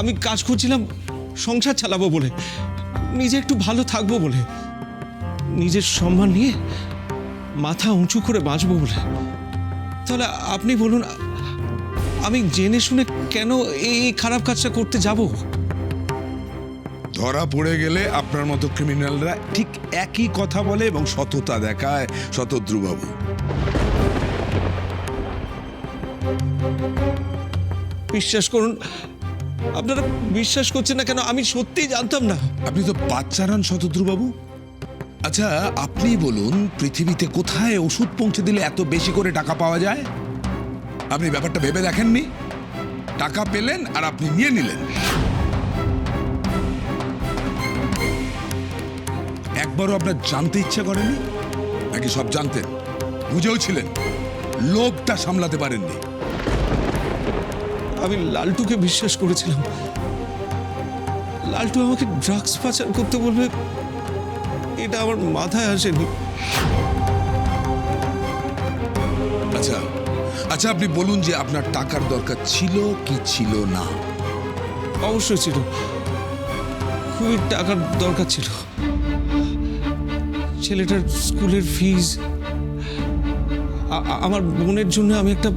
আমি কাজ করছিলাম সংসার চালাবো বলে, নিজে একটু ভালো থাকবো বলে, নিজের সম্মান নিয়ে মাথা উঁচু করে বাঁচবো বলে। তাহলে আপনি বলুন, আমি জেনে শুনে কেন এই খারাপ কাজটা করতে যাব? ধরা পড়ে গেলে আপনার মতো ক্রিমিনালরা ঠিক একই কথা বলে এবং সততা দেখায় শতদ্রুবাবু। বিশ্বাস করুন, আপনারা বিশ্বাস করছেন না কেন? আমি সত্যিই জানতাম না। আপনি তো বাচ্চারান শতদ্রুবাবু। আচ্ছা, আপনি বলুন, পৃথিবীতে কোথায় ওষুধ পৌঁছে দিলে এত বেশি করে টাকা পাওয়া যায়? আপনি ব্যাপারটা ভেবে দেখেননি? টাকা পেলেন আর আপনি নিয়ে নিলেন। একবারও আপনার জানতে ইচ্ছা করেনি? নাকি সব জানতেন, বুঝেও ছিলেন, লোভটা সামলাতে পারেননি? আমি লালটুকে বিশ্বাস করেছিলাম। লালটু আমাকে ড্রাগস পাচার করতে বলবে, এটা আমার মাথায় আসেনি। আচ্ছা আচ্ছা, আপনি বলুন যে আপনার টাকার দরকার ছিল কি ছিল না? অবশ্যই ছিল, খুবই টাকার দরকার ছিল। ছেলেটার স্কুলের ফিজ, আমার বোনের জন্য আমি একটা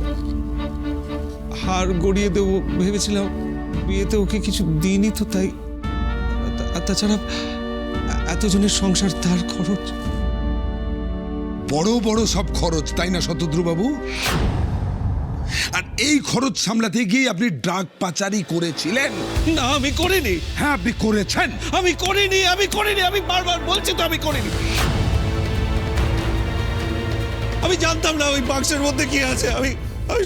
হার গড়িয়ে দেবো ভেবেছিলাম। বিয়েতে ওকে কিছু দিইনি তো, তাই। আর তাছাড়া এতজনের সংসার, তার খরচ। বড় বড় সব খরচ, তাই না শতদ্রুবাবু? আর এই খরচ সামলাতে গিয়ে আপনি ড্রাগ পাচারি করেছিলেন? না, আমি করিনি। হ্যাঁ, আপনি করেছেন। আমি করিনি, আমি করিনি, আমি বারবার বলছি তো আমি করিনি। আমি জানতাম না ওই বাক্সের মধ্যে কি আছে। আমি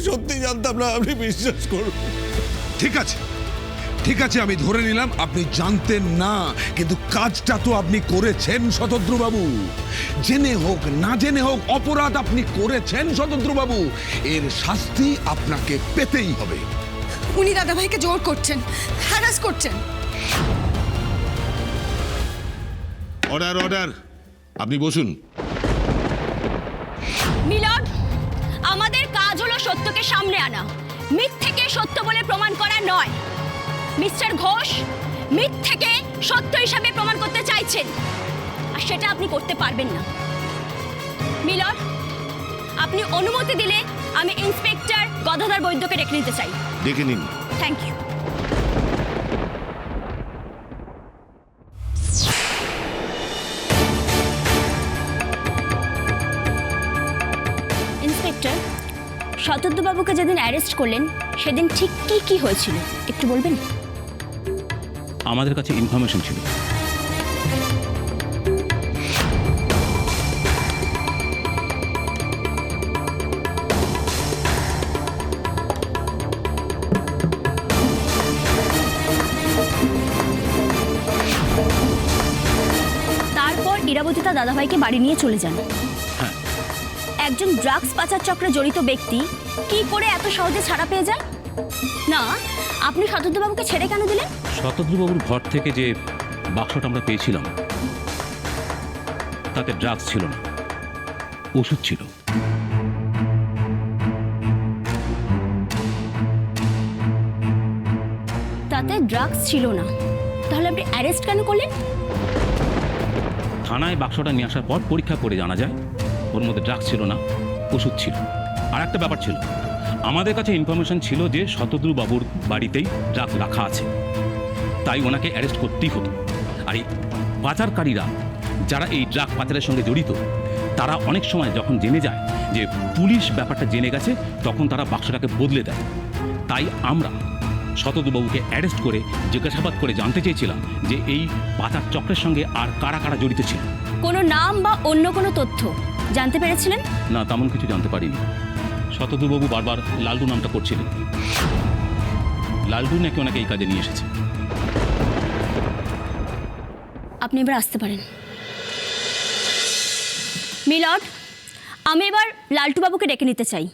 সত্যি জানতাম না, আপনি বিশ্বাস করুন। ঠিক আছে, ঠিক আছে, আমি ধরে নিলাম আপনি জানতেন না, কিন্তু কাজটা তো আপনি করেছেন শতদ্রুবাবু। জেনে হোক না জেনে হোক, অপরাধ আপনি করেছেন শতদ্রুবাবু। এর শাস্তি আপনাকে পেতেই হবে। উনি দাদাভাইকে জোর করছেন, হ্যারাস করছেন। অর্ডার অর্ডার, আপনি বসুন। মিলন, আমাদের কাজ হলো সত্যকে সামনে আনা, মিথ্যেকে সত্য বলে প্রমাণ করা নয়। মিস্টার ঘোষ মিথ্যেকে সত্য হিসাবে প্রমাণ করতে চাইছেন, আর সেটা আপনি করতে পারবেন না। মিলন, আপনি অনুমতি দিলে আমি ইন্সপেক্টর গদাধর বৈদ্যকে ডেকে নিতে চাই। ডেকে নিন। Thank you. ইন্সপেক্টর, শতদ্রবাবুকে যেদিন অ্যারেস্ট করলেন সেদিন ঠিক কি কি হয়েছিল একটু বলবেন? আমাদের কাছে ইনফরমেশন ছিল তারপর ইরাবতী তার দাদাভাইকে বাড়ি নিয়ে চলে যান। হ্যাঁ। একজন ড্রাগস পাচার চক্রে জড়িত ব্যক্তি কি করে এত সহজে ছাড়া পেয়ে যায়? না, আপনি শতদ্রবাবুকে ছেড়ে কেন দিলেন? শতদ্রুবাবুর ঘর থেকে যে বাক্সটা আমরা পেয়েছিলাম তাতে ড্রাগস ছিল না, ওষুধ ছিল। তাতে ড্রাগস ছিল না, তাহলে আপনি অ্যারেস্ট কেন করলেন? থানায় বাক্সটা নিয়ে আসার পর পরীক্ষা করে জানা যায় ওর মধ্যে ড্রাগস ছিল না, ওষুধ ছিল। আর একটা ব্যাপার ছিল, আমাদের কাছে ইনফরমেশন ছিল যে শতদ্রুবাবুর বাড়িতেই ড্রাগস রাখা আছে, তাই ওনাকে অ্যারেস্ট করতেই হতো। আর এই পাচারকারীরা যারা এই ড্রাগ পাচারের সঙ্গে জড়িত, তারা অনেক সময় যখন জেনে যায় যে পুলিশ ব্যাপারটা জেনে গেছে, তখন তারা বাক্সটাকে বদলে দেয়। তাই আমরা শতদ্রুবাবুকে অ্যারেস্ট করে জিজ্ঞাসাবাদ করে জানতে চেয়েছিলাম যে এই পাচার চক্রের সঙ্গে আর কারা কারা জড়িত ছিল। কোনো নাম বা অন্য কোনো তথ্য জানতে পেরেছিলেন? না, তেমন কিছু জানতে পারিনি। শতদ্রুবাবু বারবার লালটু নামটা করছিলেন, লালটু নাকি ওনাকে এই কাজে নিয়ে এসেছে। আপনি এবার আসতে পারেন। মিলর্ড, আমি এবার লালটু বাবুকে ডেকে নিতে চাই।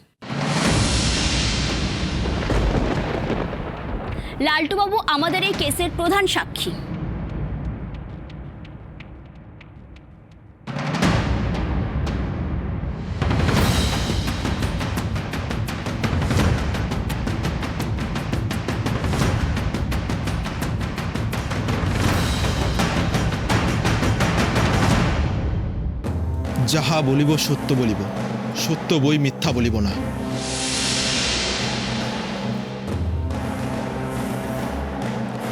লালটু বাবু আমাদের এই কেসের প্রধান সাক্ষী। যাহা বলিব সত্য বলিব, সত্য বই মিথ্যা বলিব না।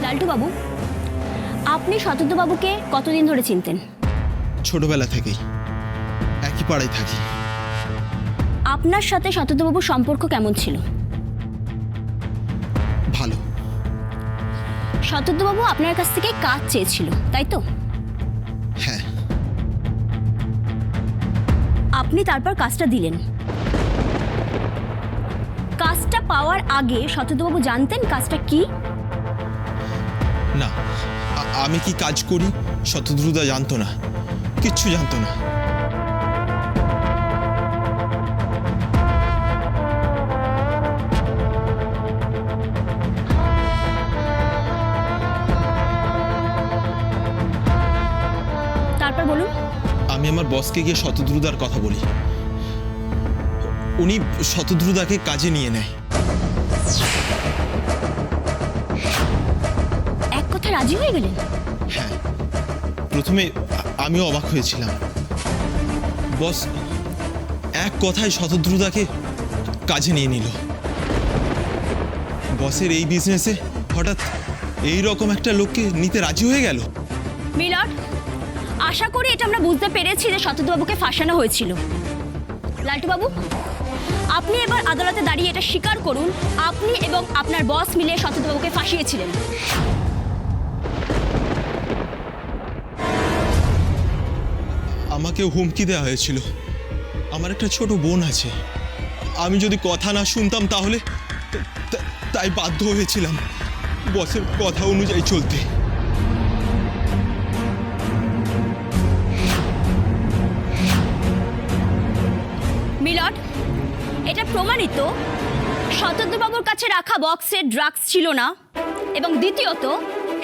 লালটু বাবু, আপনি শতদ্রু বাবুকে কতদিন ধরে চিনতেন? ছোটবেলা থেকেই একই পাড়ায় থাকি। আপনার সাথে শতদ্রু বাবুর সম্পর্ক কেমন ছিল? ভালো। শতদ্রু বাবু আপনার কাছ থেকে কাজ চেয়েছিল, তাই তো? হ্যাঁ। আপনি তারপর কাজটা দিলেন। কাজটা পাওয়ার আগে শতদ্রু বাবু জানতেন কাজটা কি? না, আমি কি কাজ করি শতদ্রুদা জানতো না, কিচ্ছু জানতো না। তারপর বলুন। আমি আমার বসকে গিয়ে শতদ্রুদার কথা বলি, উনি শতদ্রুদাকে কাজে নিয়ে নেয়। এক কথা রাজি হয়ে গেলেন? হ্যাঁ, প্রথমে আমিও অবাক হয়েছিলাম। বস এক কথায় শতদ্রুদাকে কাজে নিয়ে নিল। বসের এই বিজনেসে হঠাৎ এই রকম একটা লোককে নিতে রাজি হয়ে গেল। মিলট, আশা করি এটা আমরা বুঝতে পেরেছি যে শতদ্রু বাবুকে ফাঁসানো হয়েছিল। লালটু বাবু, আপনি এবার আদালতে দাঁড়িয়ে এটা স্বীকার করুন আপনি এবং আপনার বস মিলে শতদ্রু বাবুকে ফাঁসিয়েছিলেন। আমাকে হুমকি দেওয়া হয়েছিল। আমার একটা ছোট বোন আছে, আমি যদি কথা না শুনতাম তাহলে তাই বাধ্য হয়েছিলাম বসের কথা অনুযায়ী চলতে। মিলট, এটা প্রমাণিত শতদ্রু বাবুর কাছে রাখা বক্সে ড্রাগস ছিল না, এবং দ্বিতীয়ত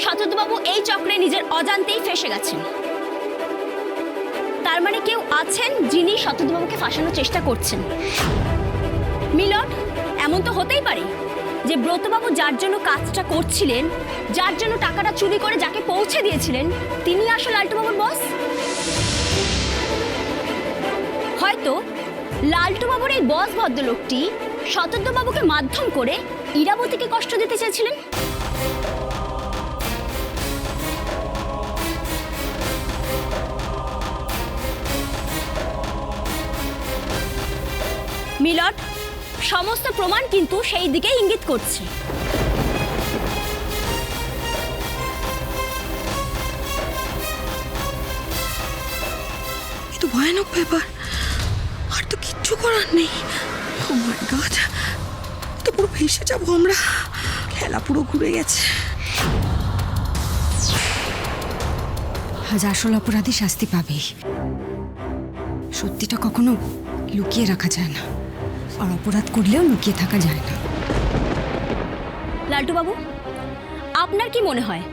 শতদ্রু বাবু এই চক্রে নিজের অজান্তেই ফেঁসে গেছেন। তার মানে কেউ আছেন যিনি শতদ্রু বাবুকে ফাঁসানোর চেষ্টা করছেন। মিলট, এমন তো হতেই পারে যে ব্রতবাবু যার জন্য কাজটা করছিলেন, যার জন্য টাকাটা চুরি করে যাকে পৌঁছে দিয়েছিলেন, তিনি আসলে লালটু বাবুর বস। হয়তো লালটু বাবুর এই বস ভদ্রলোকটি শতদ্রু বাবুকে মাধ্যম করে ইরাবতীকে কষ্ট দিতে চেয়েছিলেন। মিলট, সমস্ত প্রমাণ কিন্তু সেই দিকে ইঙ্গিত করছে। এ তো ভয়ানক ব্যাপার, আর তো কিচ্ছু করার নেই। ও মাই গড, তো পুরো ভেসে যাবো আমরা, খেলা পুরো ঘুরে গেছে। আজ আসল অপরাধী শাস্তি পাবেই। সত্যিটা কখনো লুকিয়ে রাখা যায় না, আর অপরাধ করলেও লুকিয়ে থাকা যায় না। লালটু বাবু, আপনার কি মনে হয়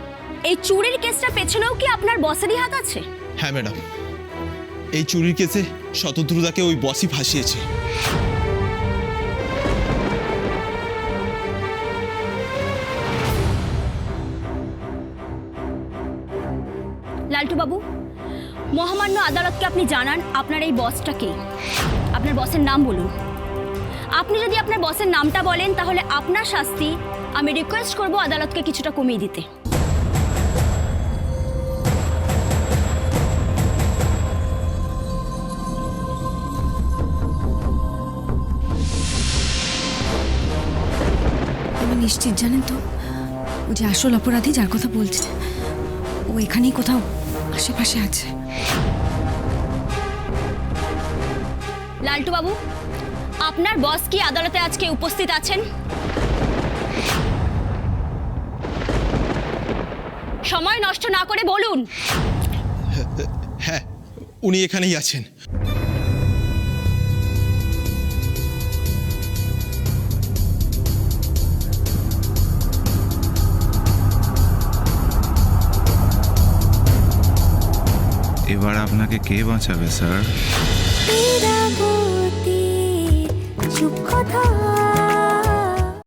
এই চুরির কেসটা পেছনেও কি আপনার বসেরই হাত আছে? হ্যাঁ ম্যাডাম, এই চুরির কেসে শতদ্রুদাকে ওই বসই ফাঁসিয়েছে। লালটু বাবু, মহামান্য আদালতকে আপনি জানান আপনার এই বসটা কে। আপনার বসের নাম বলুন। আপনি যদি আপনার বসের নামটা বলেন তাহলে আপনার শাস্তি আমি রিকোয়েস্ট করব আদালতকে কিছুটা কমিয়ে দিতে। আমি নিশ্চিত, জানেন তো, ও যে আসল অপরাধী যার কথা বলছে, ও এখানেই কোথাও আশেপাশে আছে। লালটু বাবু, আপনার বস কি আদালতে আজকে উপস্থিত আছেন? সময় নষ্ট না করে বলুন। হ্যাঁ, উনি এখানেই আছেন। এবার আপনাকে কে বাঁচাবে স্যার? চুপ কথা